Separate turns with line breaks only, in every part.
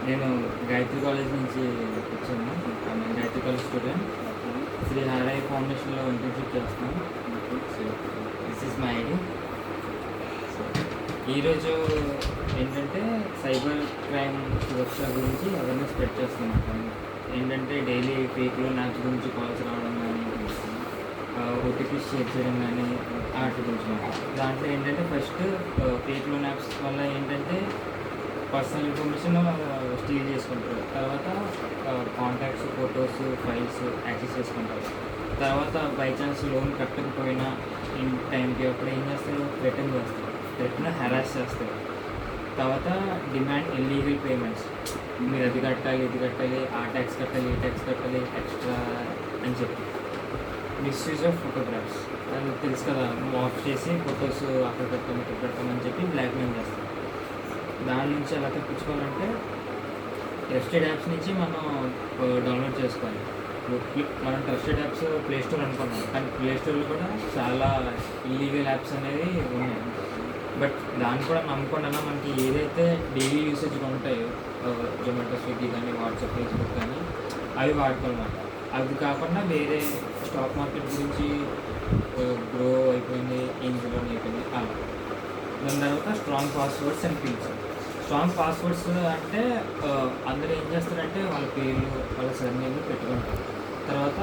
నేను గాయత్రి కాలేజ్ నుంచి వచ్చాను. Gayatri college student. శ్రీ హారయ్య ఫౌండేషన్లో ఇంటర్న్షిప్ చేస్తాను. So this is my ID. So ఈరోజు ఏంటంటే సైబర్ క్రైమ్ సురక్ష గురించి అవేర్నెస్ స్ప్రెడ్ చేస్తున్నాను. ఏంటంటే డైలీ ఫేక్ లోన్ యాప్స్ గురించి కాల్స్ రావడం కానీ, ఓటీపీ షేర్ చేయడం కానీ వాటి గురించి దాంట్లో ఏంటంటే ఫస్ట్ ఫేక్ లోన్ యాప్స్ వల్ల ఏంటంటే పర్సనల్ ఇన్ఫర్మేషన్ స్టీల్ చేసుకుంటారు. తర్వాత కాంటాక్ట్స్, ఫొటోస్, ఫైల్స్ యాక్సెస్ చేసుకుంటారు. తర్వాత బై ఛాన్స్ లోన్ కట్టకపోయినా ఇన్ టైంకి అప్పుడు ఏం చేస్తారు, రిటర్న్ చేస్తారు, రిటర్న్ హెరాస్ చేస్తారు. తర్వాత డిమాండ్ ఇల్లీగల్ పేమెంట్స్, మీరు అది కట్టాలి, ఇది కట్టాలి, ఆ ట్యాక్స్ కట్టాలి, ఈ ట్యాక్స్ కట్టాలి, ఎక్స్ట్రా అని చెప్పి. మిస్యూజ్ ఆఫ్ ఫోటోగ్రాఫ్స్, అది తెలుసు కదా, ఆఫ్ చేసి ఫొటోస్ అక్కడ పెట్టాం, ఇక్కడ పెట్టామని చెప్పి బ్లాక్మెయిల్ చేస్తాం. దాని నుంచి ఎలా తప్పించుకోవాలంటే ట్రస్టెడ్ యాప్స్ నుంచి మనం డౌన్లోడ్ చేసుకోవాలి. మనం ట్రస్టెడ్ యాప్స్ ప్లేస్టోర్ అనుకున్నాం, కానీ ప్లేస్టోర్లో కూడా చాలా ఇల్లీగల్ యాప్స్ అనేవి ఉన్నాయి. బట్ దాన్ని కూడా నమ్మకుండా మనకి ఏదైతే డైలీ యూసేజ్గా ఉంటాయో జొమాటో, స్విగ్గీ కానీ, వాట్సాప్, ఫేస్బుక్ కానీ అవి వాడుకోవాలన్నమాట. అది కాకుండా వేరే స్టాక్ మార్కెట్ గురించి గ్రో అయిపోయింది, ఏంజిలోని అయిపోయింది అలా. దాని తర్వాత strong passwords and pins. Strong passwords అంటే అందరూ ఏం చేస్తారంటే వాళ్ళ పేర్లు, వాళ్ళ సర్నేమ్లు పెట్టుకుంటారు. తర్వాత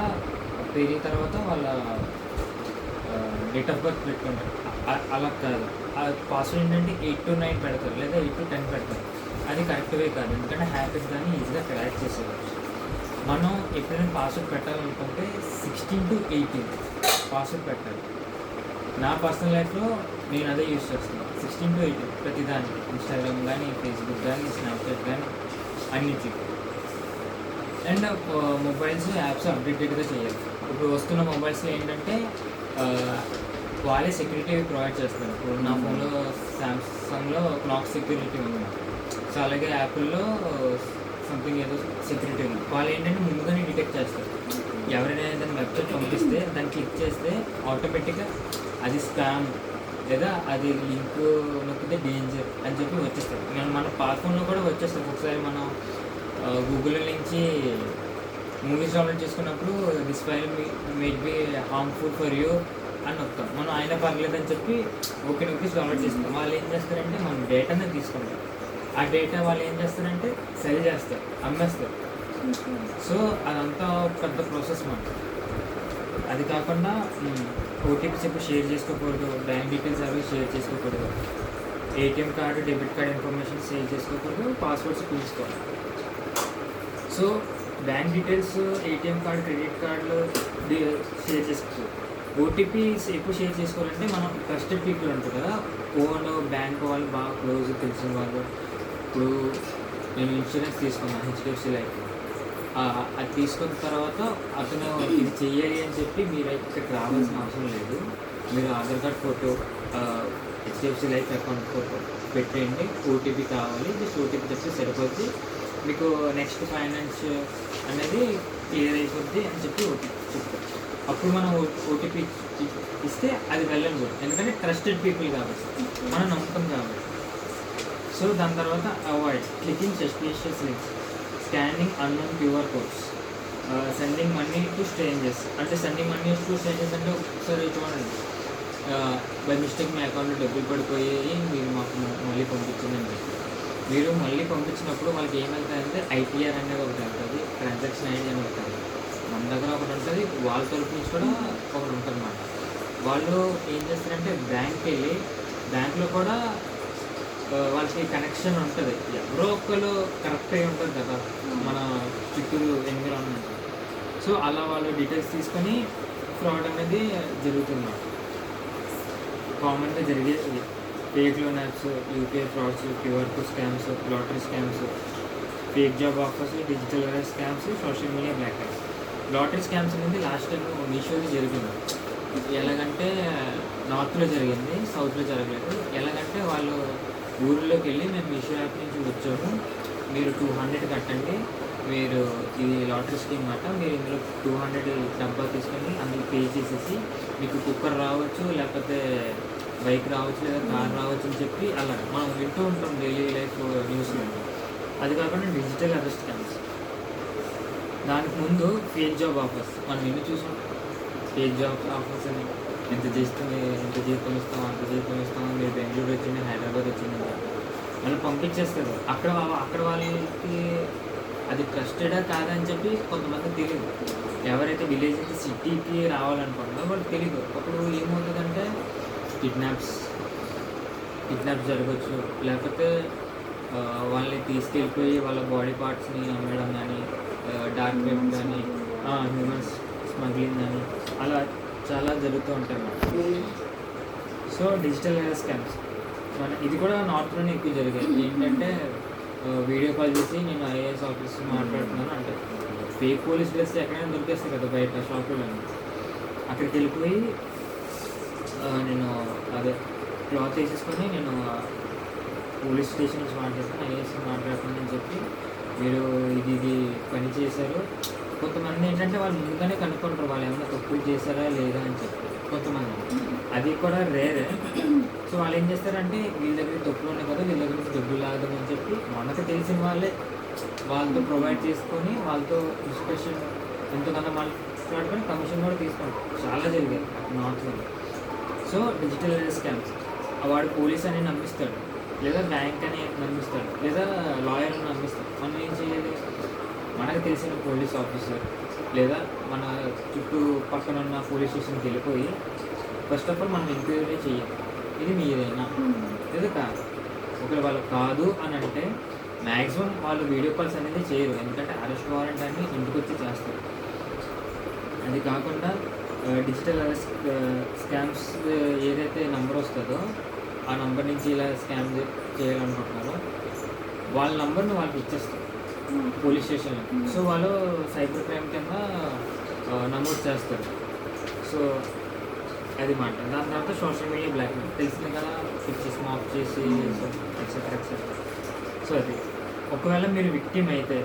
పేరు తర్వాత వాళ్ళ డేట్ ఆఫ్ బర్త్ పెట్టుకుంటారు. అలా కాదు, ఆ పాస్వర్డ్ ఏంటంటే 8 to 9 పెడతారు, లేదా 8 to 10 పెడతారు. అది కరెక్ట్ వే కాదు, ఎందుకంటే హ్యాకర్స్ దాన్ని ఈజీగా క్రాక్ చేసేవారు. మనం ఎప్పుడైనా పాస్వర్డ్ పెట్టాలనుకుంటే 16 to 18 పాస్వర్డ్ పెట్టాలి. నా పర్సనల్ లైఫ్లో నేను అదే యూజ్ చేస్తాను, 16 to 18 ప్రతిదానికి. ఇన్స్టాగ్రామ్ కానీ, ఫేస్బుక్ కానీ, స్నాప్చాట్ కానీ, అన్నిటికీ. అండ్ మొబైల్స్, యాప్స్ అప్డేటెడ్గా చేయాలి. ఇప్పుడు వస్తున్న మొబైల్స్లో ఏంటంటే వాళ్ళే సెక్యూరిటీ ప్రొవైడ్ చేస్తారు. ఇప్పుడు నా ఫోన్లో సామ్సంగ్లో క్లాక్ సెక్యూరిటీ ఉంది. సో అలాగే యాపిల్లో సంథింగ్ ఏదో సెక్యూరిటీ ఉంది. వాళ్ళు ఏంటంటే ముందుగానే డిటెక్ట్ చేస్తారు. ఎవరైనా దాన్ని వెబ్సైట్ పంపిస్తే దాన్ని క్లిక్ చేస్తే ఆటోమేటిక్గా అది స్పామ్ లేదా అది లింక్ నొక్కితే డేంజర్ అని చెప్పి వచ్చేస్తారు. మన పాస్ఫోన్లో కూడా వచ్చేస్తారు. ఒకసారి మనం గూగుల్ నుంచి మూవీస్ డౌన్లోడ్ చేసుకున్నప్పుడు this file made be harmful for you అని వస్తాం. మనం అయినా పర్లేదని చెప్పి ఓకే నొక్కిస్ డౌన్లోడ్ చేసుకుంటాం. వాళ్ళు ఏం చేస్తారంటే మన డేటానే తీసుకుంటారు. ఆ డేటా వాళ్ళు ఏం చేస్తారంటే సెల్ చేస్తారు, అమ్మేస్తారు. సో అదంతా పెద్ద ప్రాసెస్ మనకు. అది కాకుండా ఓటీపీస్ ఎప్పుడు షేర్ చేసుకోకూడదు, బ్యాంక్ డీటెయిల్స్ అవి షేర్ చేసుకోకూడదు, ATM card, debit card information share చేసుకోకూడదు, పాస్వర్డ్స్ తీసుకోవాలి. So bank details, ATM card, credit కార్డులు షేర్ చేసుకోకూడదు. ఓటీపీస్ ఎప్పుడు షేర్ చేసుకోవాలంటే మనం ట్రస్టెడ్ పీపుల్ ఉంటారు కదా, ఓన్ బ్యాంక్ వాళ్ళు బాగా క్లోజ్ తెలిసిన వాళ్ళు. ఇప్పుడు నేను ఇన్సూరెన్స్ తీసుకున్నాను హెచ్డిఎఫ్సి లైఫ్. అది తీసుకున్న తర్వాత అతను ఇది చెయ్యాలి అని చెప్పి మీరు ఇక్కడికి రావాల్సిన అవసరం లేదు. మీరు Aadhaar card photo, HDFC life account photo పెట్టేయండి. ఓటీపీ కావాలి, జస్ట్ ఓటీపీ చెప్తే సరిపోద్ది, మీకు నెక్స్ట్ ఫైనాన్స్ అనేది క్లియర్ అయిపోద్ది అని చెప్పి ఓటీపీ చెప్తారు. అప్పుడు మనం ఓటీపీ ఇస్తే అది వెళ్ళని కూడా, ఎందుకంటే ట్రస్టెడ్ పీపుల్ కాబట్టి, మనం నమ్మకం కాబట్టి. సో దాని తర్వాత avoid clicking suspicious links, scanning unknown QR codes, sending money to strangers. అంటే సెండింగ్ మనీ టు స్ట్రేంజర్స్ అంటే ఒకసారి చూడండి, బై మిస్టేక్ మీ అకౌంట్లో డబ్బులు పడిపోయి మీరు మాకు మళ్ళీ పంపించిందండి. మీరు మళ్ళీ పంపించినప్పుడు వాళ్ళకి ఏమవుతాయంటే ఐటీఆర్ అనేది ఒకటి ఉంటుంది, ట్రాన్సాక్షన్ ఐడి అని ఉంటుంది. మన దగ్గర ఒకటి ఉంటుంది, వాళ్ళ తరపు నుంచి కూడా ఒకటి ఉంటుంది అన్నమాట. వాళ్ళు ఏం చేస్తారంటే బ్యాంక్కి వెళ్ళి, బ్యాంక్లో కూడా వాళ్ళకి కనెక్షన్ ఉంటుంది, ఎవరో ఒక్కరు కరెక్ట్ అయి ఉంటుంది కదా మన చుట్టూరు ఎన్విరాన్మెంట్. సో అలా వాళ్ళు డీటెయిల్స్ తీసుకొని ఫ్రాడ్ అనేది జరుగుతుంది. కామన్గా జరిగేది fake loan apps, UPI frauds, QR code scams, lottery scams, fake job offers, digital arrest scams, social media block apps. Lottery scams అనేది లాస్ట్ టైం మీషోలో జరిగింది. ఎలాగంటే నార్త్లో జరిగింది, సౌత్లో జరగలేదు. ఎలాగంటే వాళ్ళు ఊరిలోకి వెళ్ళి మేము మీషో యాప్ నుంచి వచ్చాము, మీరు 200 కట్టండి, మీరు ఇది లాటరీ స్కీమ్ మాట, మీరు ఇందులో 200 డబ్బా తీసుకొని అందులో పే చేసేసి మీకు కుక్కర్ రావచ్చు, లేకపోతే బైక్ రావచ్చు, లేదా కార్ రావచ్చు అని చెప్పి అలా మనం వింటూ ఉంటాం డైలీ లైఫ్ న్యూస్లో. అది కాకుండా డిజిటల్ అరెస్ట్ స్కామ్స్. దానికి ముందు ఫేక్ జాబ్ ఆఫర్స్ మనం ఎన్ని చూసాం. ఫేక్ జాబ్ ఆఫర్స్ అని ఎంత చేస్తుంది, ఎంత జీతం ఇస్తాం, అంత జీతం ఇస్తాం, మీరు బెంగళూరు వచ్చింది, హైదరాబాద్ వచ్చింది, వాళ్ళు పంపించేస్తారు. అక్కడ వాళ్ళకి అది ట్రస్టెడా కాదని చెప్పి కొంతమంది తెలియదు. ఎవరైతే విలేజ్ నుంచి సిటీకి రావాలనుకుంటున్నారో వాళ్ళకి తెలియదు. అప్పుడు ఏమవుతుందంటే కిడ్నాప్స్ జరగచ్చు, లేకపోతే వాళ్ళని తీసుకెళ్ళిపోయి వాళ్ళ బాడీ పార్ట్స్ని అమ్మడం కానీ, డార్క్ వెబ్ కానీ, హ్యూమన్స్ స్మగ్లింగ్ కానీ అలా చాలా జరుగుతూ ఉంటాయి అన్నమాట. సో డిజిటల్ స్కామ్స్ ఇది కూడా నార్త్లోనే ఎక్కువ జరిగాయి. ఏంటంటే వీడియో కాల్ చేసి నేను ఐఏఎస్ ఆఫీసర్ మాట్లాడుతున్నాను అంటే ఫేక్ పోలీస్ డ్రెస్ ఎక్కడైనా దొరికేస్తాయి కదా బయట షాపులో, అక్కడికి వెళ్ళిపోయి నేను అదే క్లాత్ వేసేసుకొని నేను పోలీస్ స్టేషన్ నుంచి మాట్లాడుతున్నాను, ఐఏఎస్ మాట్లాడుతున్నాను అని చెప్పి మీరు ఇది పని చేశారు. కొంతమంది ఏంటంటే వాళ్ళు ముందుగానే కనుక్కుంటారు వాళ్ళు ఏమైనా తప్పులు చేశారా లేదా అని చెప్పి. కొంతమంది అది కూడా రేరే. సో వాళ్ళు ఏం చేస్తారంటే వీళ్ళ దగ్గర తప్పులు ఉన్నాయి కదా, వీళ్ళ దగ్గర నుంచి డబ్బులు లాగదని చెప్పి మనకు తెలిసిన వాళ్ళే వాళ్ళతో ప్రొవైడ్ చేసుకొని వాళ్ళతో డిస్కషన్ ఎంతకన్నా మాట్లాడుకొని కమిషన్ కూడా తీసుకుంటారు. చాలా జరిగాయి నార్త్లో. సో డిజిటల్ స్కామ్స్ వాడు పోలీస్ అని నమ్మిస్తాడు, లేదా బ్యాంక్ అని నమ్మిస్తాడు, లేదా లాయర్ అని నమ్మిస్తాడు. మనం ఏం చేయాలి, మనకు తెలిసిన పోలీస్ ఆఫీసర్ లేదా మన చుట్టూ పక్కన ఉన్న పోలీస్ స్టేషన్కి వెళ్ళిపోయి ఫస్ట్ ఆఫ్ ఆల్ మనం ఎంక్వైరీ చేయాలి, ఇది మీదేనా లేదా కాదు. ఒకవేళ వాళ్ళు కాదు అని అంటే మ్యాక్సిమం వాళ్ళు వీడియో కాల్స్ అనేది చేయరు, ఎందుకంటే అరెస్ట్ వారెంట్ అని ఇంటికి వచ్చి చేస్తారు. అది కాకుండా డిజిటల్ అరెస్ట్ స్కామ్స్ ఏదైతే నెంబర్ వస్తుందో ఆ నెంబర్ నుంచి ఇలా స్కామ్ చేయాలనుకుంటున్నారో వాళ్ళ నెంబర్ని వాళ్ళకి ఇచ్చేస్తారు పోలీస్ స్టేషన్లో. సో వాళ్ళు సైబర్ క్రైమ్ కింద నమోదు చేస్తారు. సో అది మాట. దాని తర్వాత సోషల్ మీడియా బ్లాక్మెయిల్ తెలిసింది కదా, పిక్చర్స్ మాఫ్ చేసి ఎక్సెట్రా ఎక్సెట్రా. సో అది ఒకవేళ మీరు విక్టిమ్ అయితే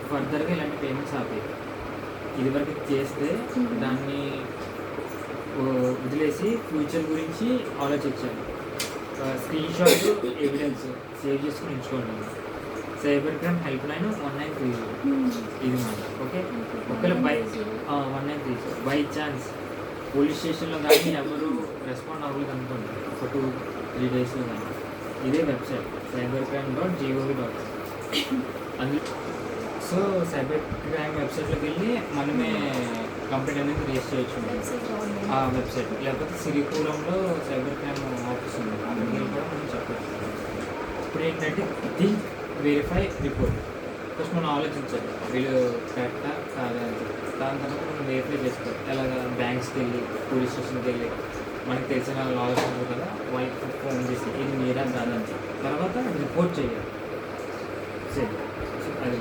ఫర్దర్గా ఇలాంటి పేమెంట్స్ ఆపేది. ఇదివరకు చేస్తే దాన్ని వదిలేసి ఫ్యూచర్ గురించి ఆలోచించాలి. స్క్రీన్ షాట్ ఎవిడెన్స్ సేవ్ చేసుకుని ఉంచుకోండి. సైబర్ క్రైమ్ హెల్ప్ లైన్ 1930 ఇది మాట. ఓకే, ఒకవేళ 1930 బై ఛాన్స్ పోలీస్ స్టేషన్లో కానీ ఎవరు రెస్పాండ్ అవ్వలేదు అనుకోండి ఒక 2-3 డేస్లో కానీ, ఇదే వెబ్సైట్ cybercrime.gov.in అందులో. సో సైబర్ క్రైమ్ వెబ్సైట్లోకి వెళ్ళి మనమే కంప్లైంట్ అనేది రిజిస్టర్ చేయొచ్చు ఆ వెబ్సైట్. లేకపోతే సిరిపురంలో సైబర్ క్రైమ్ ఆఫీస్ ఉంది, అక్కడికి వెళ్ళి కూడా మనం చెప్పచ్చు. ఇప్పుడు ఏంటంటే థింక్, వెరిఫై, రిపోర్ట్. ఫస్ట్ మనం ఆలోచించాలి వీళ్ళు కరెక్టా కాదా అని చెప్పి. దాని తర్వాత మనం వెరిఫై చేసుకోవాలి. ఎలాగ బ్యాంక్స్కి వెళ్ళి పోలీస్ స్టేషన్కి వెళ్ళి మనకు తెలిసిన లాయర్స్ ఉంటారు కదా వాళ్ళకి ఫోన్ చేసి ఇది మీరా కాదని చెప్పి తర్వాత రిపోర్ట్ చేయాలి. సరే, అది